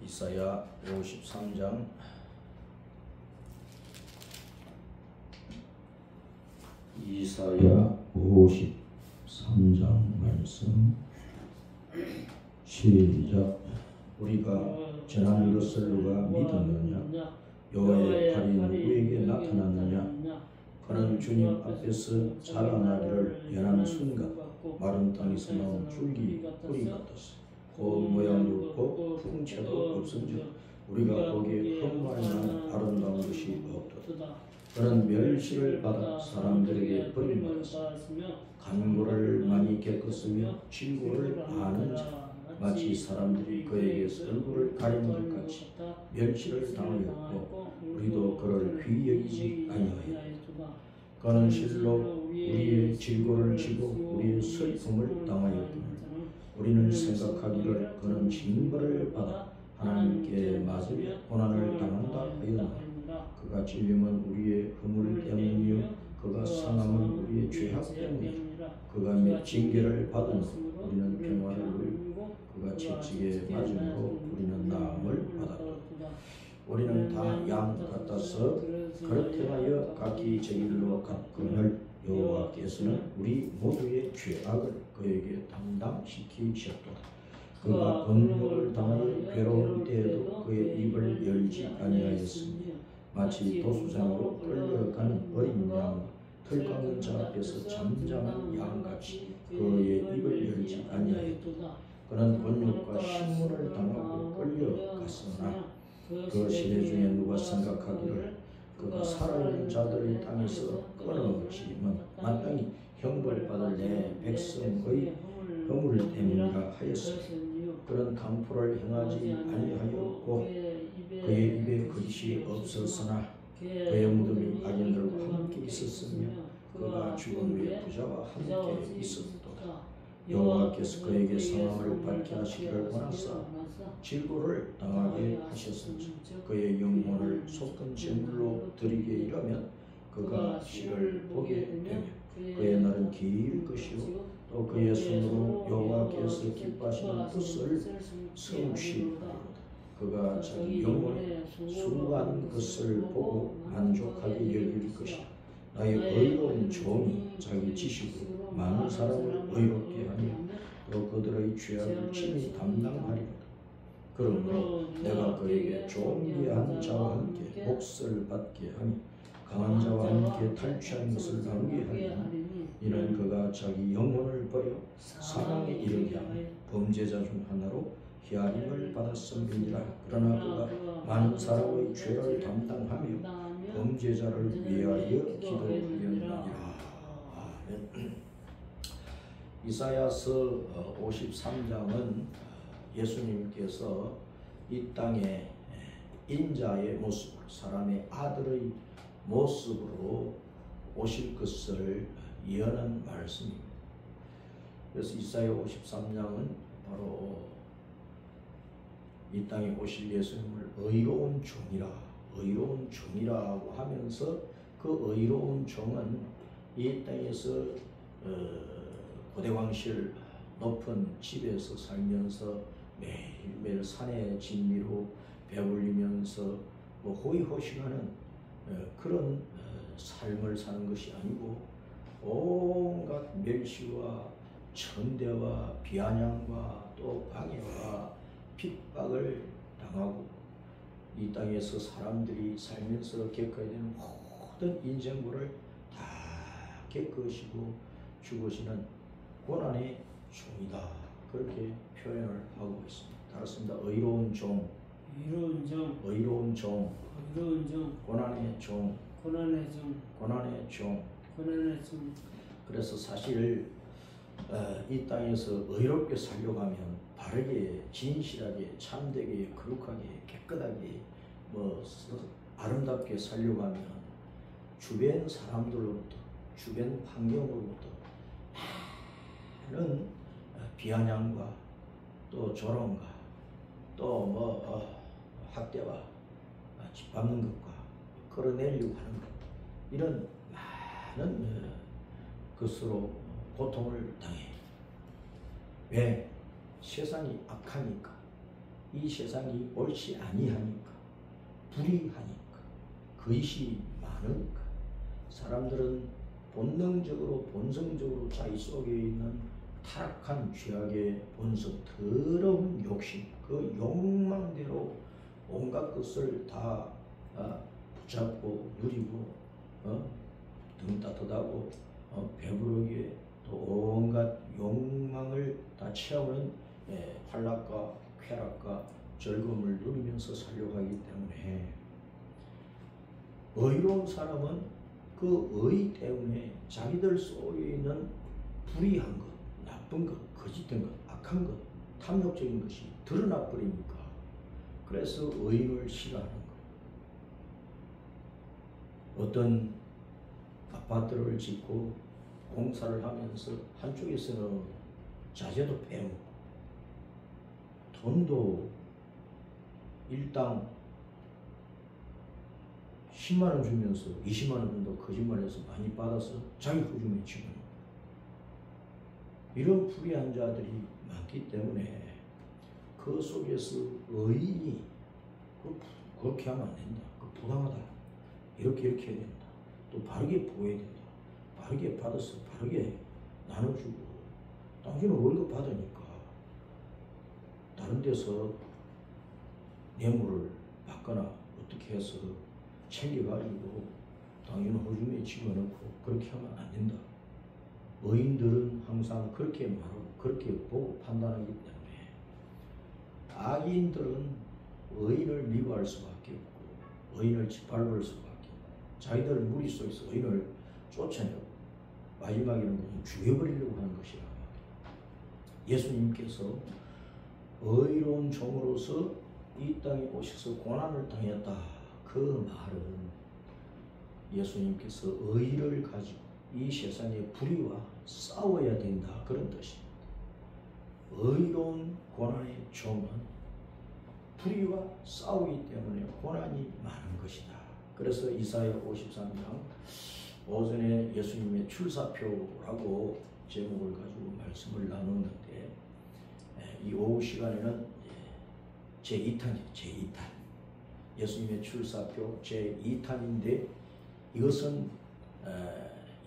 이사야 53장 이사야 53장 말씀 시작. 우리가 전한 것을 누가 믿었느냐? 여호와의 팔이 누구에게 나타났느냐? 그는 주님 앞에서 자라나기를 연한 순간 마른 땅에서 나온 줄기 뿌리 같았어. 그 모양도 없고 풍채도 없은즉 우리가 보기에 흠말만 아름다운 것이 없도다. 그는 멸시를 받아 사람들에게 버림받았으며 간고를 많이 겪었으며 질고를 아는 자 마치 사람들이 그에게서 얼굴을 가리는 것 같이 멸시를 당하였고 우리도 그를 귀히 여기지 아니하였도다. 그는 실로 우리의 질고를 지고 우리의 슬픔을 당하였더니 우리는 생각하기를 그는 징벌을 받아 하나님께 맞으며 고난을 당한다 하였노라. 그가 찔림은 우리의 허물 때문이요 그가 상함은 우리의 죄악 때문이라. 그가 징계를 받은 후 우리는 평화를 누리고 그가 채찍에 맞음으로 우리는 나음을 받았다. 우리는 다 양 같아서 그렇게하여 각기 제 길로 갔거늘 여호와께서는 우리 모두의 죄악을 그에게 담당시키셨도다. 그가 번욕을 당하여 괴로운 때에도 그의 입을 열지 아니하였으며 마치 도수장으로 끌려가는 어린 양 털 깎는 자 앞에서 잠잠한 양같이 그의 입을 열지 아니하였도다. 그는 번욕과 신문을 당하고 끌려갔으나 그 시대 중에 누가 생각하기를 그가 살아있는 자들의 땅에서 끊어지면 마땅히 형벌받을 내 백성의 허물 때문이라 하였으니 그런 강포를 행하지 아니하였고 그의 입에 거짓이 없었으나 그의 무덤이 악인들과 함께 있었으며 그가 죽은 후에 부자와 함께 있었도다. 여호와께서 그에게 상함을 받게 하시기를 원하사 질고를 당하게 하셨은즉 그의 영혼을 솟은 제물로 드리게 이르면 그가 시를 보게 되며 그의 날은 길 것이요 또 그의 손으로 여호와께서 기뻐하시는 뜻을 성취하리로다. 그가 자기 영혼의 수고한 것을 보고 만족하게 여길 것이라. 나의 의로운 종이 자기 지식으로 많은 사람을 의롭게 하며 또 그들의 죄악을 친히 담당하리로다. 그러므로 내가 그에게 존귀한 자와 함께 몫을 받게 하며 강한 자와 함께 탈취한 것을 나누게 하리니 이는 그가 자기 영혼을 버려 사랑에 이르게 하며 범죄자 중 하나로 히아림을 받았음이니라. 그러나 그가 많은 사람의 죄를 담당하며 범죄자를 위하여 기도하였느니라. 아멘. 이사야서 53장은 예수님께서 이 땅에 인자의 모습, 사람의 아들의 모습으로 오실 것을 예언한 말씀입니다. 그래서 이사야 53장은 바로 이 땅에 오실 예수님을 의로운 종이라고 하면서 그 의로운 종은 이 땅에서 고대왕실 높은 집에서 살면서 매일매일 산의 진미로 배불리면서 호의호식하는 그런 삶을 사는 것이 아니고 온갖 멸시와 천대와 비아냥과 또 방해와 핍박을 당하고 이 땅에서 사람들이 살면서 겪어야 되는 모든 인생고를 다 겪으시고 죽으시는 고난의 종이다. 그렇게 표현을 하고 있습니다. 따랐습니다. 의로운 종, 고난의 종. 그래서 사실 이 땅에서 의롭게 살려고 하면 바르게, 진실하게, 참되게, 거룩하게, 깨끗하게, 아름답게 살려고 하면 주변 사람들로부터, 주변 환경으로부터 많은 비아냥과 또 조롱과 또 학대와 짓밟는 것과 끌어내려고 하는 것, 이런 많은 것으로 고통을 당해. 왜? 세상이 악하니까, 이 세상이 옳지 아니하니까, 불의하니까, 거짓이 많으니까 사람들은 본능적으로 본성적으로 자기 속에 있는 타락한 죄악의 본성, 더러운 욕심, 그 욕망대로 온갖 것을 다 붙잡고 누리고 등 따뜻하고 배부르게 또 온갖 욕망을 다 채우는 환락과 쾌락과 즐거움을 누리면서 살려고 하기 때문에 의로운 사람은 그 의 때문에 자기들 속에 있는 불의한 것, 나쁜 것, 거짓된 것, 악한 것, 탐욕적인 것이 드러나 버리니까 그래서 의인을 싫어하는 거예요. 어떤 아파트를 짓고 공사를 하면서 한쪽에서는 자재도 빼먹고 돈도 일당 10만원 주면서 20만원 정도 거짓말해서 많이 받아서 자기 후중에 집어넣는 이런 불의한 자들이 많기 때문에 그 속에서 의인이 그렇게 하면 안 된다. 부당하다. 이렇게 해야 된다. 또 바르게 보여야 된다. 바르게 받아서 바르게 나눠주고 당신은 월급 받으니까 다른 데서 뇌물을 받거나 어떻게 해서 챙겨가지고 당신은 호주머니에 집어넣고 그렇게 하면 안 된다. 의인들은 항상 그렇게 말하고 그렇게 보고 판단하기 때문에 악인들은 의인을 미워할 수밖에 없고 의인을 짓밟을 수밖에 없고 자기들 무리 속에서 의인을 쫓아내고 마지막에는 그냥 죽여버리려고 하는 것이라. 예수님께서 의로운 종으로서 이 땅에 오셔서 고난을 당했다. 그 말은 예수님께서 의를 가지고 이 세상의 불의와 싸워야 된다. 그런 뜻입니다. 의로운 고난의 종은 불의와 싸우기 때문에 고난이 많은 것이다. 그래서 이사야 53장 오전에 예수님의 출사표라고 제목을 가지고 말씀을 나눴는데 이 오후 시간에는 제2탄이에요. 제2탄. 예수님의 출사표 제2탄인데 이것은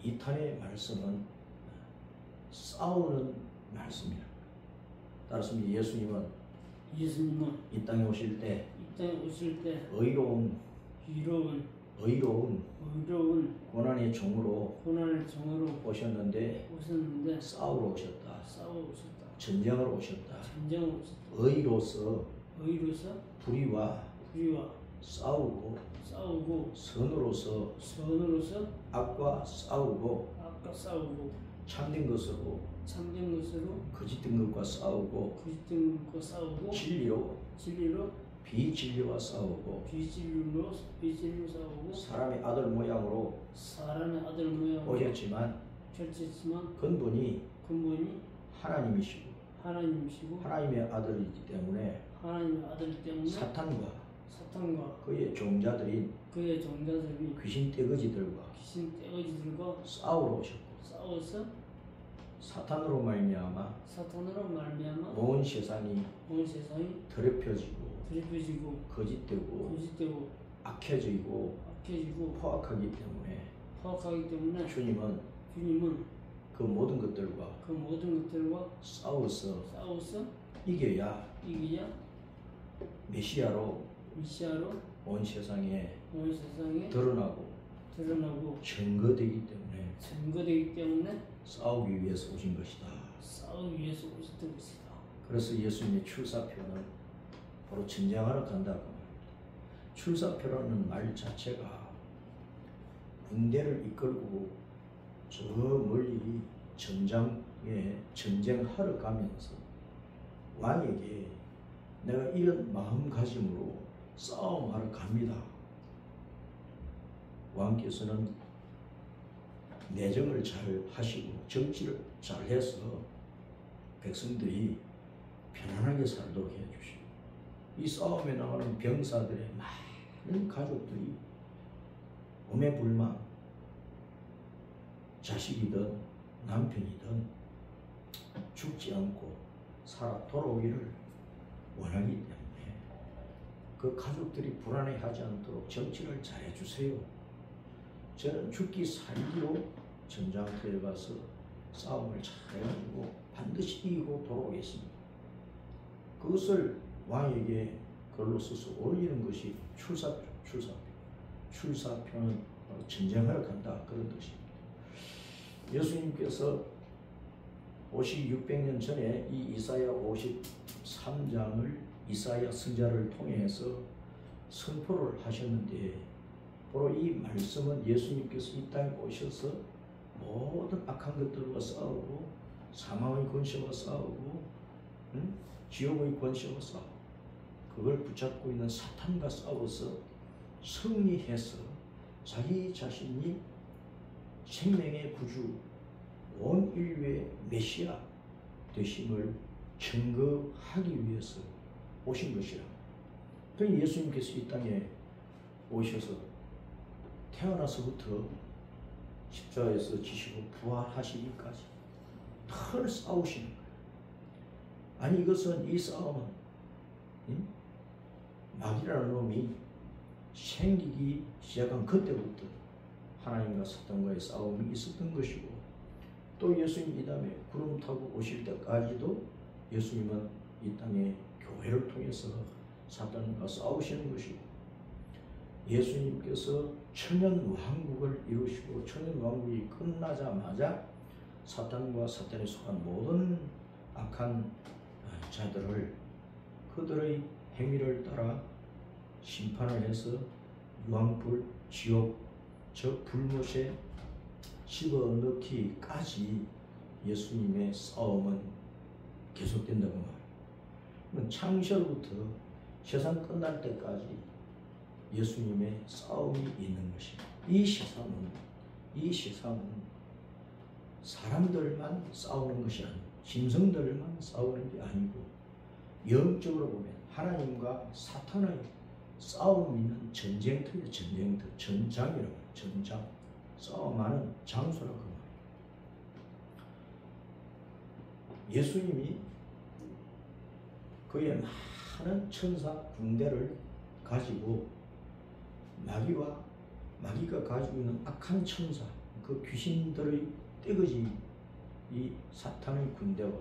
2탄의 말씀은 싸우는 말씀이라. 따라서 예수님은 이 땅에 오실 때 의로운 고난의 종으로 오셨는데 싸우러 오셨다. 전쟁을 오셨다. 의로서 불의와 싸우고 선으로서 악과 싸우고 참된 것으로 거짓된 것과 싸우고 진리로 비진리와 싸우고 사람의 아들 모양으로 오셨지만 근본이 하나님이시고 하나님의 아들이기 때문에 사탄과 그의 종자들이 귀신 떼거지들과 싸우러 오셨고 사탄으로 말미암아 온 세상이 더럽혀지고 거짓되고 악해지고 포악하기 때문에 주님은 그 모든 것들과 싸워서 이겨야 메시아로 온 세상에 드러나고 증거되기 때문에 싸우기 위해서 오신 것이다. 그래서 예수님의 출사표는 바로 전쟁하러 간다고 합니다. 출사표라는 말 자체가 군대를 이끌고 저 멀리 전장에 전쟁하러 가면서 왕에게 내가 이런 마음가짐으로 싸움하러 갑니다. 왕께서는 내정을 잘 하시고 정치를 잘 해서 백성들이 편안하게 살도록 해주시고 이 싸움에 나가는 병사들의 많은 가족들이 오매불망 자식이든 남편이든 죽지 않고 살아 돌아오기를 원하기 때문에 그 가족들이 불안해하지 않도록 정치를 잘해주세요. 저는 죽기 살기로 전장터에 가서 싸움을 잘해가지고 반드시 이기고 돌아오겠습니다. 그것을 왕에게 글로 써서 올리는 것이 출사표. 출사표는 전쟁하러 간다, 그런 뜻입니다. 예수님께서 오시기 600년 전에 이 이사야 53장을 이사야 선지자를 통해서 선포를 하셨는데, 바로 이 말씀은 예수님께서 이 땅에 오셔서 모든 악한 것들과 싸우고 사망의 권세와 싸우고 지옥의 권세와 싸우고 그걸 붙잡고 있는 사탄과 싸워서 승리해서 자기 자신이 생명의 구주, 온 인류의 메시아 되심을 증거하기 위해서 오신 것이라. 그러니 예수님께서 이 땅에 오셔서 태어나서부터 십자가에서 지시고 부활하시기까지 늘 싸우시는 거예요. 아니, 이 싸움은 마귀라는 놈이 생기기 시작한 그때부터 하나님과 사탄과의 싸움이 있었던 것이고, 또 예수님 이 다음에 구름 타고 오실 때까지도 예수님은 이 땅에 교회를 통해서 사탄과 싸우시는 것이고, 예수님께서 천년왕국을 이루시고 천년왕국이 끝나자마자 사탄과 사탄에 속한 모든 악한 자들을 그들의 행위를 따라 심판을 해서 유황불, 지옥, 저 불못에 집어넣기까지 예수님의 싸움은 계속된다고 말해요. 창세로부터 세상 끝날 때까지 예수님의 싸움이 있는 것입니다. 이 세상은 사람들만 싸우는 것이 아니고 짐승들만 싸우는 게 아니고 영적으로 보면 하나님과 사탄의 싸움이 있는 전쟁터예요. 전장이라고 해요. 전장. 싸움하는 장소라고 말해요. 예수님이 그의 많은 천사 군대를 가지고 마귀가 가지고 있는 악한 천사, 그 귀신들의 떼거지 이 사탄의 군대와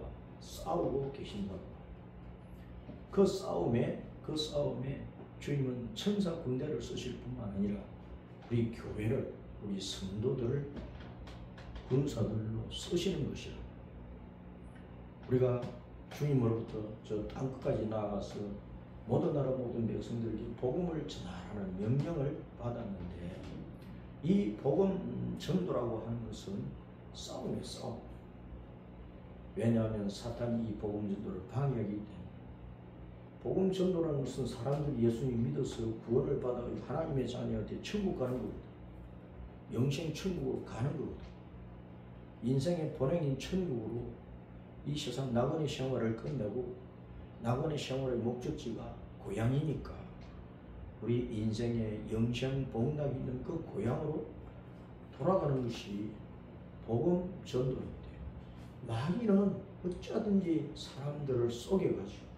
싸우고 계신다고. 그 싸움에 주님은 천사 군대를 쓰실 뿐만 아니라 우리 교회를, 우리 성도들을 군사들로 쓰시는 것이라. 우리가 주님으로부터 저 땅끝까지 나아가서 모든 나라 모든 백성들에게 복음을 전하라는 명령을 받았는데, 이 복음 전도라고 하는 것은 싸움이에요. 싸움. 왜냐하면 사탄이 이 복음 전도를 방해하기 때문에. 복음 전도라는 것은 사람들이 예수님 믿어서 구원을 받아 하나님의 자녀가 돼 천국 가는 거거든. 영생 천국으로 가는 거거든. 인생의 본행인 천국으로 이 세상 낙원의 생활을 끝내고, 낙원의 생활의 목적지가 고향이니까 우리 인생의 영생 복락이 있는 그 고향으로 돌아가는 것이 복음 전도인데, 마귀는 어쩌든지 사람들을 속여가지고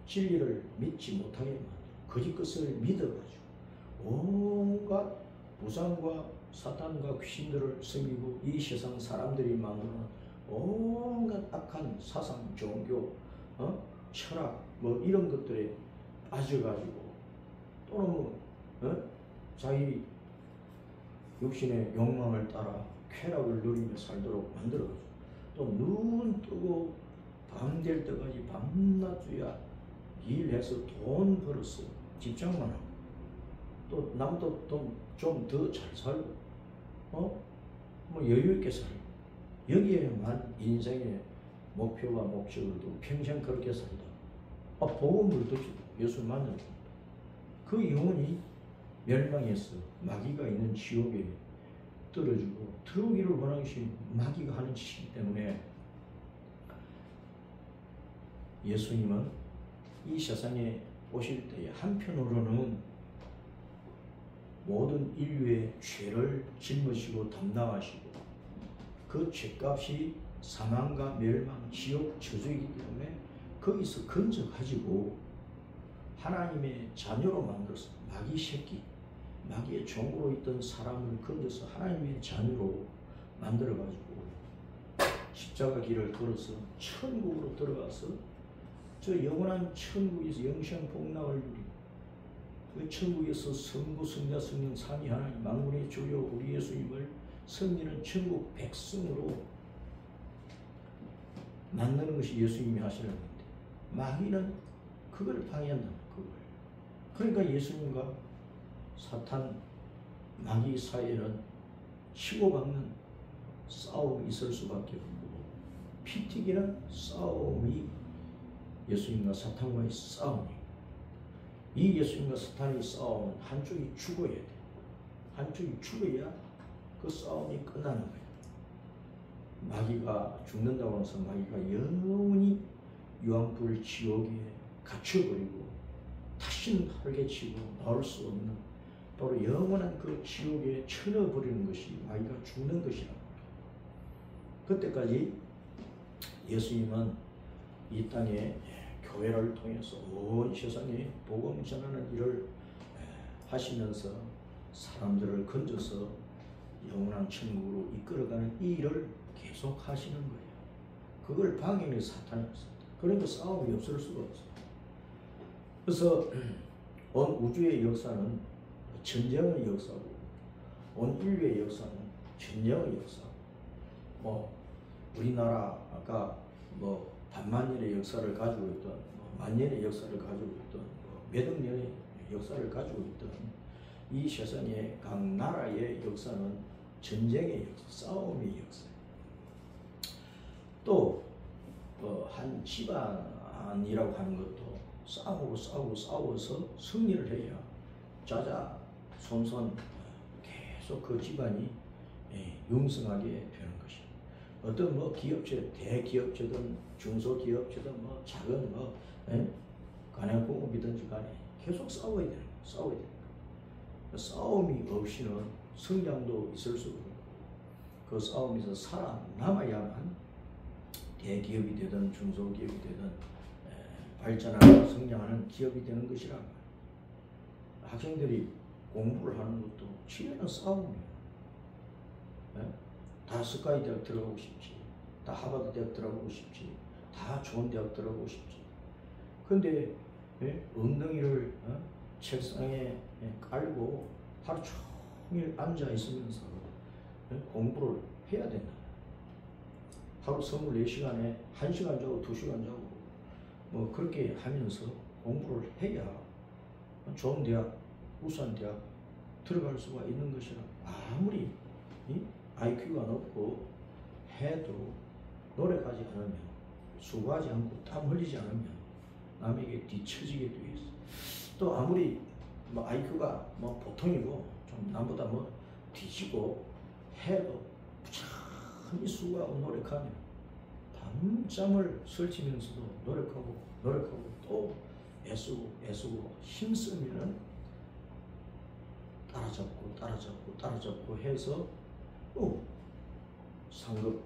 진리를 믿지 못하게 만들고 거짓 것을 믿어가지고 온갖 우상과 사탄과 귀신들을 섬기고 이 세상 사람들이 만드는 온갖 악한 사상, 종교, 철학 이런 것들에 빠져가지고, 또는 자기 육신의 욕망을 따라 쾌락을 누리며 살도록 만들어가지고, 또 눈 뜨고 밤 될 때까지 밤낮주야 일해서 돈 벌어서 집장만 하고, 또 남도 좀 더 잘 살고, 여유 있게 살고, 여기에만 인생의 목표와 목적을 두고 평생 그렇게 산다. 복음을 듣고 예수 만나고 그 영혼이 멸망해서 마귀가 있는 지옥에 떨어지고 들어오기를 원하는 것이 마귀가 하는 짓이기 때문에, 예수님은 이 세상에 오실 때에 한편으로는 모든 인류의 죄를 짊으시고 담당하시고, 그 죄값이 사망과 멸망, 지옥, 저주이기 때문에 거기서 건져가지고 하나님의 자녀로 만들어서 마귀 새끼, 마귀의 종으로 있던 사람을 건져서 하나님의 자녀로 만들어가지고 십자가 길을 걸어서 천국으로 들어가서 저 영원한 천국에서 영생 복락을 누리고 그 천국에서 성부, 성자, 성령 삼위 하나님 만군의 주여 우리 예수님을 섬기는 천국 백성으로 만드는 것이 예수님이 하시는 건데 마귀는 그걸 방해한다. 그걸. 그러니까 예수님과 사탄 마귀 사이에는 치고받는 싸움이 있을 수밖에 없고 피 튀기는 싸움이 예수님과 사탄과의 싸움이고 이 예수님과 사탄의 싸움은 한쪽이 죽어야 돼. 한쪽이 죽어야 그 싸움이 끝나는 거예요. 마귀가 죽는다고 해서 마귀가 영원히 유황불 지옥에 갇혀버리고 다시는 활개치고 나올 수 없는 바로 영원한 그 지옥에 쳐넣어버리는 것이 마귀가 죽는 것이라고 합니다. 그때까지 예수님은 이 땅에 교회를 통해서 온 세상에 복음 전하는 일을 하시면서 사람들을 건져서 영원한 천국으로 이끌어가는 이 일을 계속 하시는 거예요. 그걸 방해하는 사탄이었습니다. 그러니까 싸움이 없을 수가 없어요. 그래서 온 우주의 역사는 전쟁의 역사고 온 인류의 역사는 전쟁의 역사고 우리나라가 반만년의 역사를 가지고 있던 만년의 역사를 가지고 있던 몇억 년의 역사를 가지고 있던 이 세상의 각 나라의 역사는 전쟁의 역사, 싸움의 역사예요. 또 한 집안이라고 하는 것도 싸워서 승리를 해야 자자손손 계속 그 집안이 영성하게 되는 것이에요. 어떤 기업체, 대기업체든 중소기업체든 작은 간행공업이든지 간에 계속 싸워야 되는 거예요. 싸워야 되는 거예요. 싸움이 없이는 성장도 있을 수가 없고 그 싸움에서 살아남아야만 대기업이 되든 중소기업이 되든 발전하고 성장하는 기업이 되는 것이란 말이에요. 학생들이 공부를 하는 것도 치열한 싸움이에요. 다 스카이 대학 들어가고 싶지, 다 하버드 대학 들어가고 싶지, 다 좋은 대학 들어가고 싶지. 근데 엉덩이를 책상에 깔고 하루 종일 앉아 있으면서 공부를 해야 된다. 하루 24시간에 1시간 자고 2시간 자고 그렇게 하면서 공부를 해야 좋은 대학, 우수한 대학 들어갈 수가 있는 것이라. 아무리 IQ가 높고 해도 노력하지 않으면, 수고하지 않고 땀 흘리지 않으면 남에게 뒤처지게 되어 있어. 또 아무리 IQ가 보통이고 좀 남보다 뒤지고 해도 부지런히 수고하고 노력하면 밤잠을 설치면서도 노력하고 또 애쓰고 힘쓰면 따라잡고 해서 상급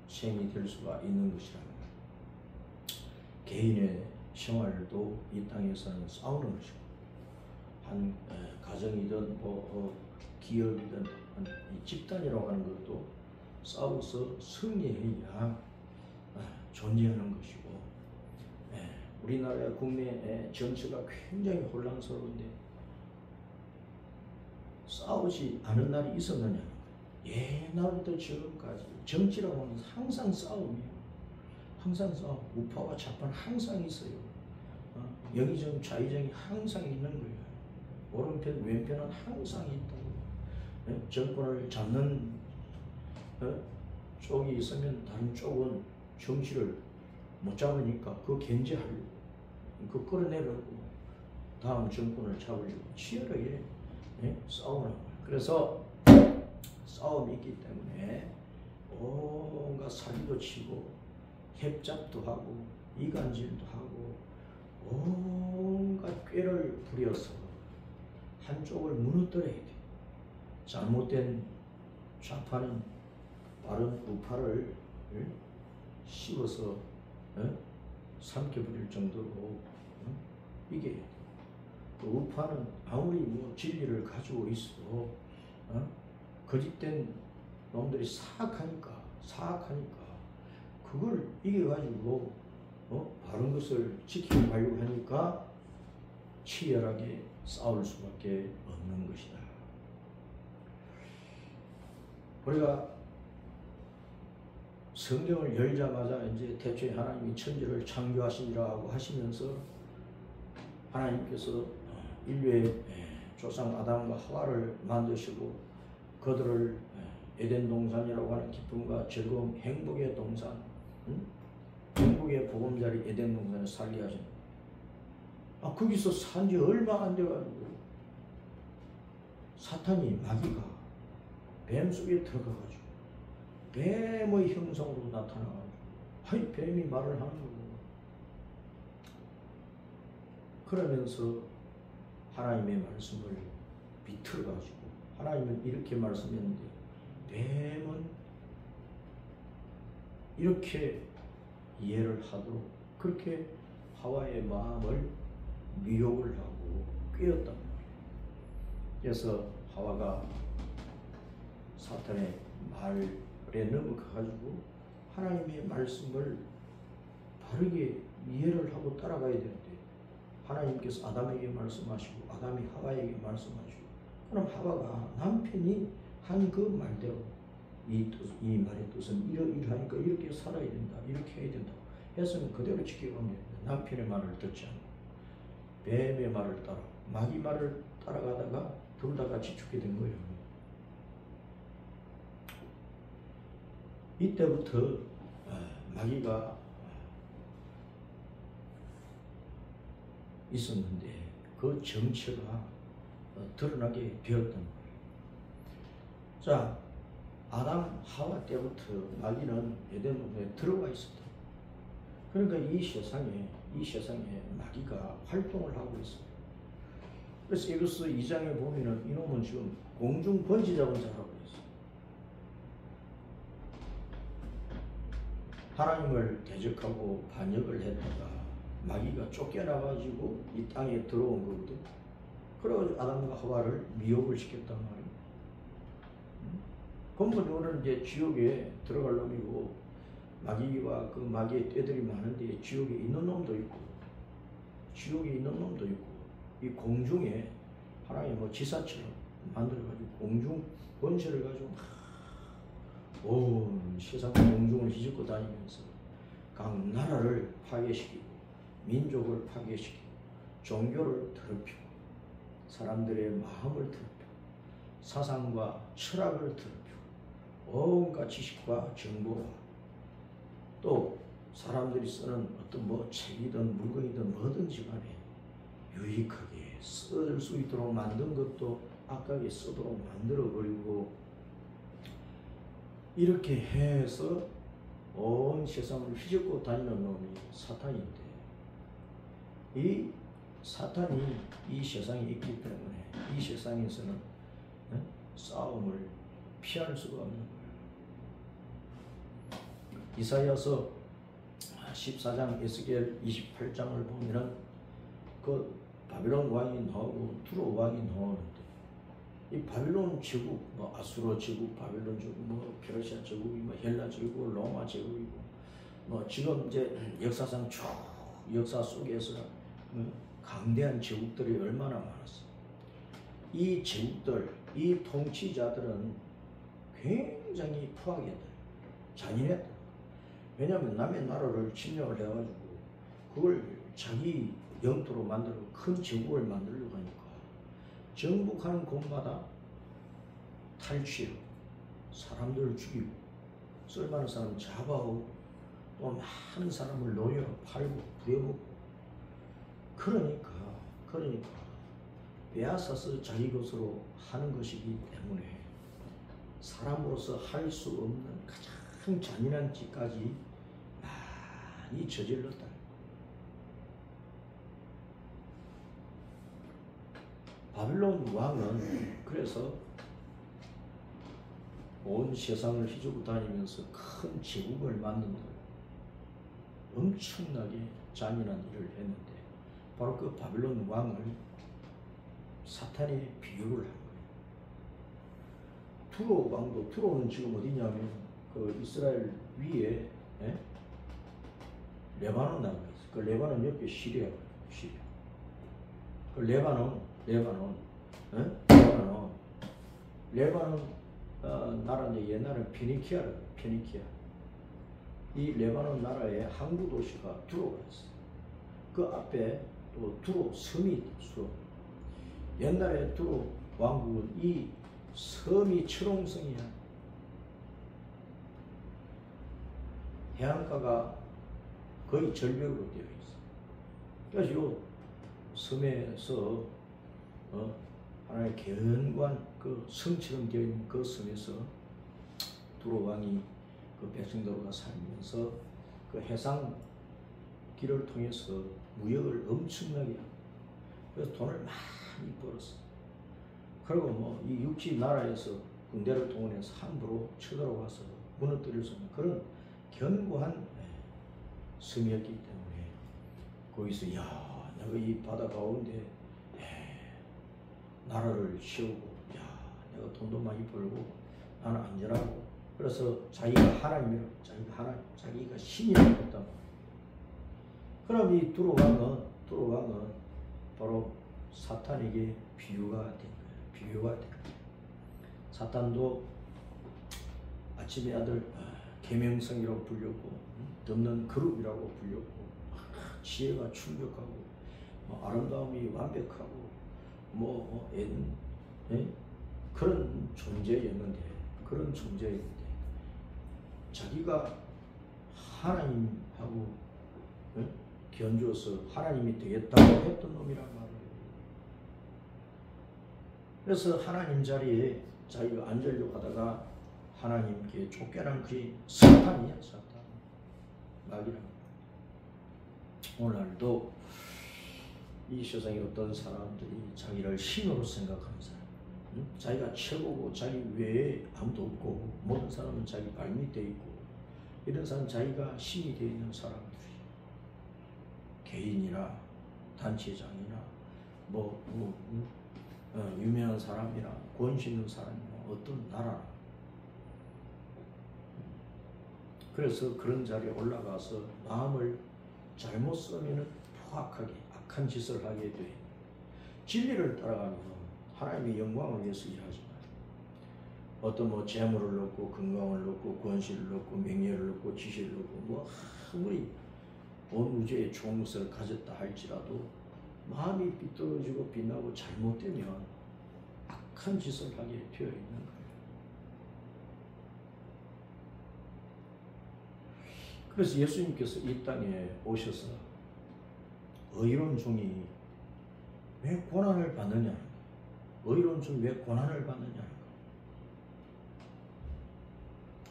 우수생이 될 수가 있는 것이라는 거예요. 개인의 생활도 이 땅에서는 싸우는 것이고 한 가정이든 기업이든 집단이라고 하는 것도 싸워서 승리해야 존재하는 것이고 우리나라의 국내 정치가 굉장히 혼란스러운데 싸우지 않은 날이 있었느냐? 옛날부터 지금까지 정치라고 하면 항상 싸움이에요. 항상 싸움, 우파와 좌파는 항상 있어요. 영의정, 좌의정이 항상 있는 거예요. 오른편, 왼편은 항상 있다고. 정권을 잡는 쪽이 있으면 다른 쪽은 정치를 못 잡으니까 그거 견제하려고, 그거 끌어내려고 다음 정권을 잡으려고 치열하게 싸우는 거예요. 그래서 싸움이 있기 때문에 온갖 사기도 치고 협잡도 하고 이간질도 하고 온갖 꾀를 부려서 한쪽을 무너뜨려야 돼. 잘못된 좌파는 바른 우파를 씹어서 삼켜버릴 정도로 이게 그 우파는 아무리 뭐 진리를 가지고 있어도 거짓된 놈들이 사악하니까 그걸 이겨가지고 바른 것을 지켜가려고 하니까 치열하게 싸울 수밖에 없는 것이다. 우리가 성경을 열자마자 이제 태초에 하나님이 천지를 창조하시니라 하고 하시면서 하나님께서 인류의 조상 아담과 하와를 만드시고 그들을 에덴 동산이라고 하는 기쁨과 즐거움, 행복의 동산, 행복의 보금자리 에덴 동산에 살게 하신. 거기서 산 지 얼마 안 돼가지고 사탄이 마귀가 뱀 속에 들어가가지고 뱀의 형상으로 나타나가지고 뱀이 말을 하는 거고. 그러면서 하나님의 말씀을 비틀어가지고 하나님은 이렇게 말씀했는데 뱀은 이렇게 이해를 하도록 그렇게 하와의 마음을 미혹을 하고 꿰었단 말이에요. 그래서 하와가 사탄의 말에 넘어가가지고 하나님의 말씀을 바르게 이해를 하고 따라가야 되는데 하나님께서 아담에게 말씀하시고 아담이 하와에게 말씀하시고 그럼 하와가 남편이 한 그 말대로 이 말의 뜻은 이러하니까 이렇게 살아야 된다, 이렇게 해야 된다 해서는 그대로 지켜가면 됩니다. 남편의 말을 듣지 않고 뱀의 말을 따라 마귀 말을 따라가다가 둘 다 같이 죽게 된 거예요. 이때부터 마귀가 있었는데 그 정체가 드러나게 되었던 거예요. 자, 아담 하와 때부터 마귀는 에덴 동산에 들어가 있었다. 그러니까 이 세상에 마귀가 활동을 하고 있습니다. 그래서 에베소 2장에 보면은 이놈은 지금 공중 번지 잡은 자라고 했어요. 하나님을 대적하고 반역을 했다가 마귀가 쫓겨나가지고 이 땅에 들어온 거거든. 그래가지고 아담과 하와를 미혹을 시켰단 말이에요. 근본적으로는 이제 지옥에 들어갈 놈이고 마귀와 그 마귀의 떼들이 많은데 지옥에 있는 놈도 있고 지옥에 있는 놈도 있고 이 공중에 하나의 뭐 지사처럼 만들어가지고 공중 번제를 가지고 온 세상 공중을 휘젓고 다니면서 각 나라를 파괴시키고 민족을 파괴시키고 종교를 더럽히고 사람들의 마음을 더럽히고 사상과 철학을 더럽히고 온갖 지식과 정보와 또 사람들이 쓰는 어떤 뭐 책이든 물건이든 뭐든지 간에 유익하게 쓸 수 있도록 만든 것도 아깝게 쓰도록 만들어버리고 이렇게 해서 온 세상을 휘젓고 다니는 놈이 사탄인데 이 사탄이 이 세상에 있기 때문에 이 세상에서는 싸움을 피할 수가 없는 거예요. 이사야서 14장 에스겔 28장을 보면은 그 바빌론 왕이 나오고 두로 왕이 나오는데 이 바빌론 제국, 뭐 아수르 제국, 바빌론 제국, 뭐 페르시아 제국, 뭐 헬라 제국, 로마 제국이고 뭐 지금 이제 역사상 쭉 역사 속에서 강대한 제국들이 얼마나 많았어. 이 제국들, 이 통치자들은 굉장히 포악했다, 잔인했다. 왜냐하면 남의 나라를 침략을 해가지고 그걸 자기 영토로 만들고 큰 제국을 만들려고 하니까 정복하는 곳마다 탈취하고 사람들을 죽이고 쓸만한 사람 잡아오고 또 많은 사람을 노여 팔고 부려먹고 그러니까 빼앗아서 자기 것으로 하는 것이기 때문에 사람으로서 할 수 없는 가장 잔인한 짓까지 많이 저질렀다. 바빌론 왕은 그래서 온 세상을 휘두르고 다니면서 큰 제국을 만든 거예요. 엄청나게 잔인한 일을 했는데 바로 그 바빌론 왕을 사탄이 비유를 한 거예요. 두로 왕도, 두로는 지금 어디냐면 그 이스라엘 위에 레바논 나라가 있어요. 그 레바논 옆에 시리아가 있어요. 시리아. 그 레바논 나라는 옛날에 페니키아라고 해요. 페니키아. 이 레바논 나라의 항구 도시가 두로가 있어요. 그 앞에 또 두로 섬이 있어요. 옛날에 두로 왕국은 이 섬이 철옹성이야. 해안가가 거의 절벽으로 되어 있어. 그래서 이 섬에서 하나의 견고한 그 성처럼 되어 있는 그 섬에서 두로 왕이 그 백성들과 살면서 그 해상 길을 통해서 무역을 엄청나게 하고 그래서 돈을 많이 벌었어. 그리고 뭐 이 육지 나라에서 군대를 동원해서 함부로 쳐들어와서 무너뜨릴 수 있는 그런 견고한 섬이었기 때문에 거기서 야 내가 이 바다 가운데 나라를 세우고 야 내가 돈도 많이 벌고 나는 안전하고 그래서 자기가 하나님이라고 자기가 신이라고 했단 말이에요. 그럼 이 두로 왕은 바로 사탄에게 비유가 된 거예요. 비유가 된 거예요. 사탄도 아침의 아들 계명성이라고 불렸고 덮는 그룹이라고 불렸고 지혜가 충격하고 아름다움이 완벽하고 그런 존재였는데 자기가 하나님하고 견주어서 하나님이 되겠다고 했던 놈이란 말이에요. 그래서 하나님 자리에 자기가 앉으려고 하다가 하나님께 쫓겨난 그의 사탄이야. 사탄 마귀란. 오늘도 이 세상에 어떤 사람들이 자기를 신으로 생각하는 사람, 자기가 최고고 자기 외에 아무도 없고 모든 사람은 자기 발밑에 있고 이런 사람 자기가 신이 되어 있는 사람들이 개인이나 단체장이나 유명한 사람이나 권세 있는 사람이나 어떤 나라나 그래서 그런 자리에 올라가서 마음을 잘못 쓰면 포악하게 악한 짓을 하게 돼. 진리를 따라가면 하나님의 영광을 위해서 일하지만 어떤 재물을 넣고 건강을 넣고 권세를 넣고 명예를 넣고 지시를 넣고 아무리 온 우주의 좋은 것을 가졌다 할지라도 마음이 삐뚤어지고 빛나고 잘못되면 악한 짓을 하게 되어 있는 거예요. 그래서 예수님께서 이 땅에 오셔서 의로운 종이 왜 고난을 받느냐, 의로운 종이 왜 고난을 받느냐,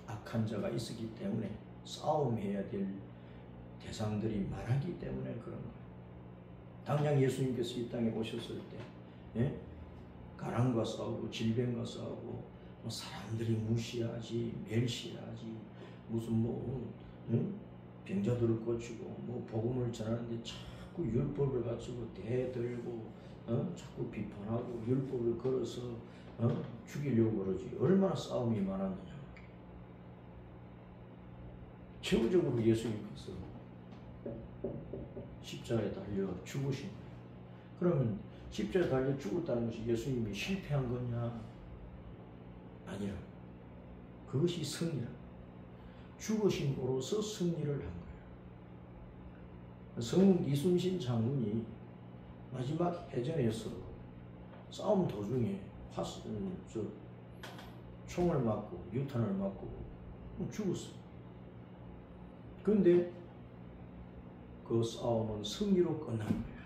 악한 자가 있었기 때문에 싸움해야 될 대상들이 많았기 때문에 그런 거예요. 당장 예수님께서 이 땅에 오셨을 때 가난과 싸우고 질병과 싸우고 사람들이 무시하지 멸시하지 무슨 병자들을 고치고 복음을 전하는데 자꾸 율법을 가지고 대들고 자꾸 비판하고 율법을 걸어서 죽이려고 그러지. 얼마나 싸움이 많았느냐. 최후적으로 예수님께서 십자가에 달려 죽으신 거예요. 그러면 십자가에 달려 죽었다는 것이 예수님이 실패한 거냐? 아니라 그것이 승리라. 죽으심으로써 승리를 한 거예요. 성문 이순신 장군이 마지막 해전에서 싸움 도중에 총을 맞고 유탄을 맞고 죽었어요. 그런데 그 싸움은 승리로 끝난 거예요.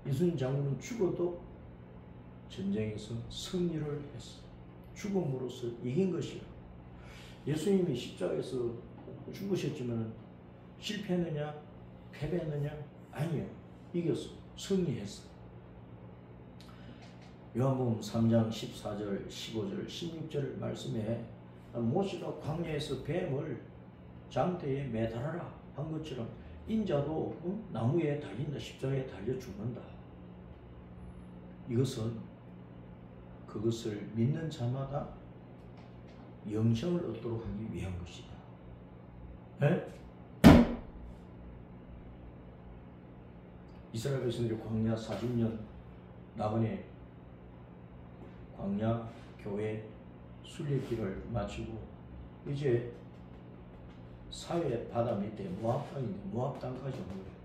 이순신 장군은 죽어도 전쟁에서 승리를 했어. 죽음으로써 이긴 것이야. 예수님이 십자가에서 죽으셨지만 실패했느냐? 패배했느냐? 아니요. 이겼어. 승리했어. 요한복음 3장 14절, 15절, 16절 말씀에 모세가 광야에서 뱀을 장대에 매달아라 한 것처럼 인자도 나무에 달린다, 십자가에 달려 죽는다. 이것은 그것을 믿는 자마다 영생을 얻도록 하기 위한 것이다. 에? 이스라엘 백성들이 광야 40년 나그네 광야 교회 순례길을 마치고 이제 사회 바다 밑에 모압 땅인데 모압 땅까지 오는 거예요.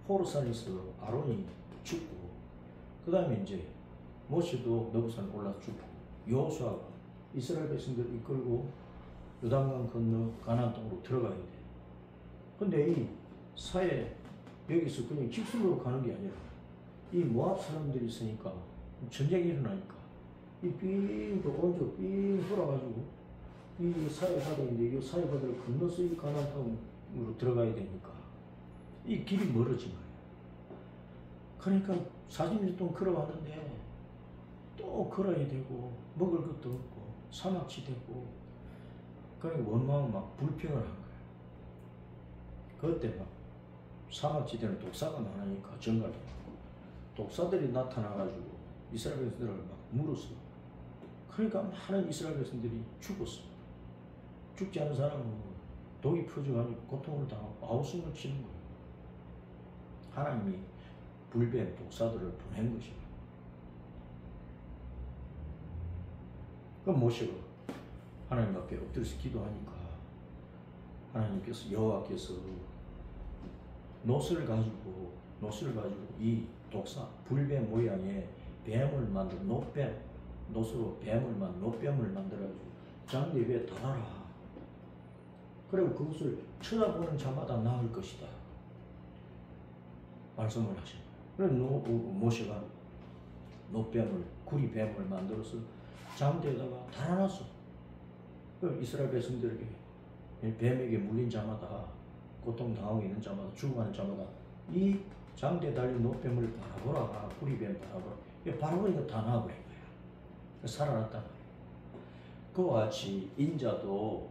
호르산에서 아론이 죽고 그 다음에 이제 모세도 너부산 올라 죽고 여호수아가 이스라엘 백성들 이끌고 요단강 건너 가나안 땅으로 들어가야 돼. 근데 이 사회 여기서 그냥 직선으로 가는 게 아니라 이 모압 사람들이 있으니까 전쟁이 일어나니까 이 오른쪽 삥 돌아가지고 이 사회 바다인데 이 사회 바다를 건너서 이 가나안 땅으로 들어가야 되니까 이 길이 멀어진 거예요. 그러니까 40년 동안 걸어왔는데 또 걸어야 되고 먹을 것도 없고 사막지 되고 그러니까 원망은 막 불평을 한 거예요. 그때 막 사막지대는 독사가 많으니까 정갈도 많고 독사들이 나타나가지고 이스라엘 백성들을 막 물었어. 그러니까 많은 이스라엘 백성들이 죽었어. 죽지 않은 사람은 독이 퍼져가지고 고통을 당하고 아우성을 치는 거예요. 하나님이 불뱀 독사들을 보낸 것이에요. 그럼 모세가 하나님 앞에 엎드려서 기도하니까 하나님께서 여호와께서 노스를 가지고 이 독사 불뱀 모양의 뱀을 만들 노뱀 노스로 뱀을 만 노뱀을 만들어가지고 장대 위에 달아라. 그리고 그것을 쳐다보는 자마다 나을 것이다. 말씀을 하신 거예요. 그래서 모세가 노뱀을 구리뱀을 만들어서 장대에다가 달아놨어. 이스라엘 백성들에게 뱀에게 물린 자마다 고통당하고 있는 자마다 죽어가는 자마다 이 장대에 달린 노뱀을 바라보라. 구리뱀 바라보라. 바라보니까 다 나와버린 거야. 살아났단 말이야. 그와 같이 인자도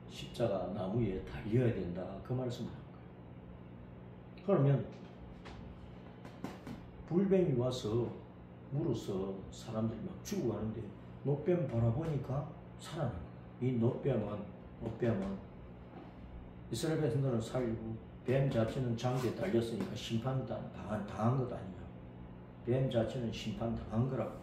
십자가 나무에 달려야 된다. 그 말씀을 한 거예요. 그러면 불뱀이 와서 물어서 사람들이 막 죽어가는데 노뱀 바라보니까 살아난 거예요. 이 노뱀은 이스라엘 백성들은 살고 뱀 자체는 장대에 달렸으니까 심판 당한 것 아니냐. 뱀 자체는 심판 당한 거라고.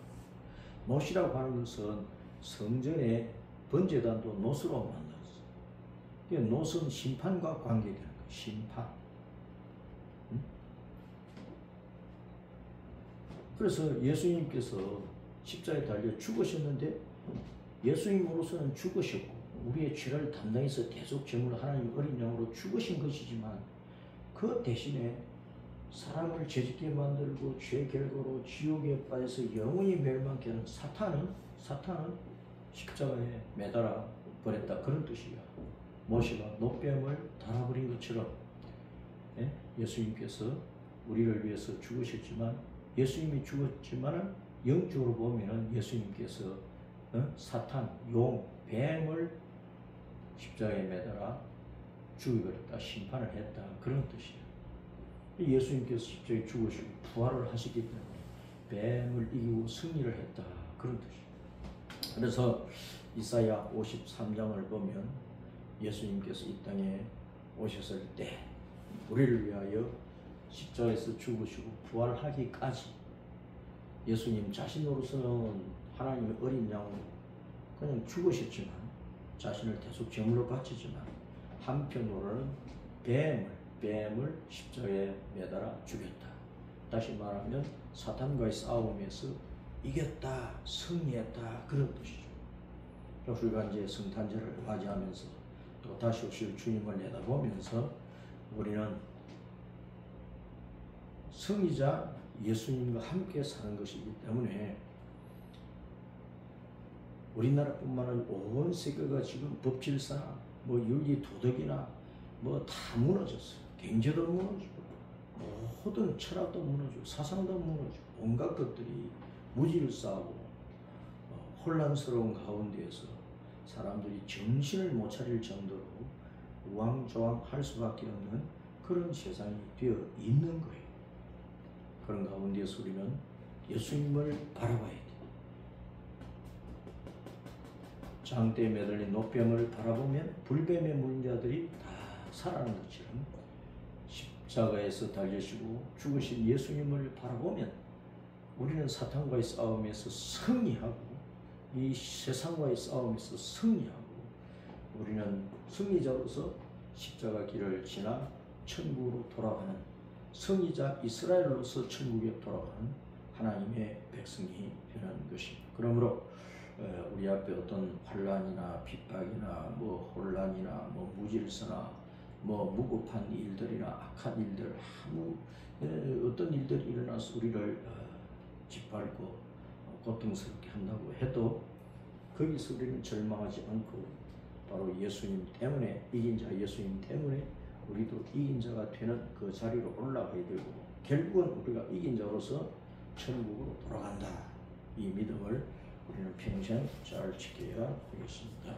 노시라고 하는 것은 성전의 번제단도 노스로 만났어. 노스는 심판과 관계되는 거야. 심판. 응? 그래서 예수님께서 십자가에 달려 죽으셨는데 예수님으로서는 죽으셨고 우리의 죄를 담당해서 대속 제물로 하나님 어린 양으로 죽으신 것이지만 그 대신에 사람을 죄짓게 만들고 죄 결과로 지옥에 빠져서 영원히 멸망케 하는 사탄은 십자가에 매달아 버렸다. 그런 뜻이야. 모세가 노뱀을 달아버린 것처럼 예수님께서 우리를 위해서 죽으셨지만 예수님이 죽었지만 영적으로 보면 예수님께서 사탄, 용, 뱀을 십자가에 매달아 죽여버렸다. 심판을 했다. 그런 뜻이에요. 예수님께서 십자가에 죽으시고 부활을 하시기 때문에 뱀을 이기고 승리를 했다. 그런 뜻이에요. 그래서 이사야 53장을 보면 예수님께서 이 땅에 오셨을 때 우리를 위하여 십자가에서 죽으시고 부활하기까지 예수님 자신으로서는 하나님의 어린 양으로 그냥 죽으셨지만 자신을 대속 제물로 바치지만 한편으로는 뱀을 십자가에 매달아 죽였다. 다시 말하면 사탄과의 싸움에서 이겼다, 승리했다. 그런 뜻이죠. 우리가 이제 성탄절을 맞이하면서 또 다시 오실 주님을 내다보면서 우리는 승리자 예수님과 함께 사는 것이기 때문에 우리나라뿐만 아니라 온 세계가 지금 법질서나 윤리 도덕이나 다 무너졌어요. 경제도 무너지고 모든 철학도 무너지고 사상도 무너지고 온갖 것들이 무지를 쌓고 혼란스러운 가운데에서 사람들이 정신을 못 차릴 정도로 우왕좌왕할 수밖에 없는 그런 세상이 되어 있는 거예요. 그런 가운데서 우리는 예수님을 바라봐야 돼. 장대에 매달린 노뱀을 바라보면 불뱀에 물린 자들이 다 살아나는 것처럼 십자가에서 달리시고 죽으신 예수님을 바라보면 우리는 사탄과의 싸움에서 승리하고 이 세상과의 싸움에서 승리하고 우리는 승리자로서 십자가 길을 지나 천국으로 돌아가는 승리자 이스라엘로서 천국에 돌아가는 하나님의 백성이 되는 것입니다. 그러므로 우리 앞에 어떤 환난이나 핍박이나 혼란이나 무질서나 무급한 일들이나 악한 일들 아무 어떤 일들이 일어나서 우리를 짓밟고 고통스럽게 한다고 해도 거기서 우리는 절망하지 않고 바로 예수님 때문에 이긴 자 예수님 때문에 우리도 이긴 자가 되는 그 자리로 올라가야 되고 결국은 우리가 이긴 자로서 천국으로 돌아간다. 이 믿음을 우리는 평생 잘 지켜야 하겠습니다.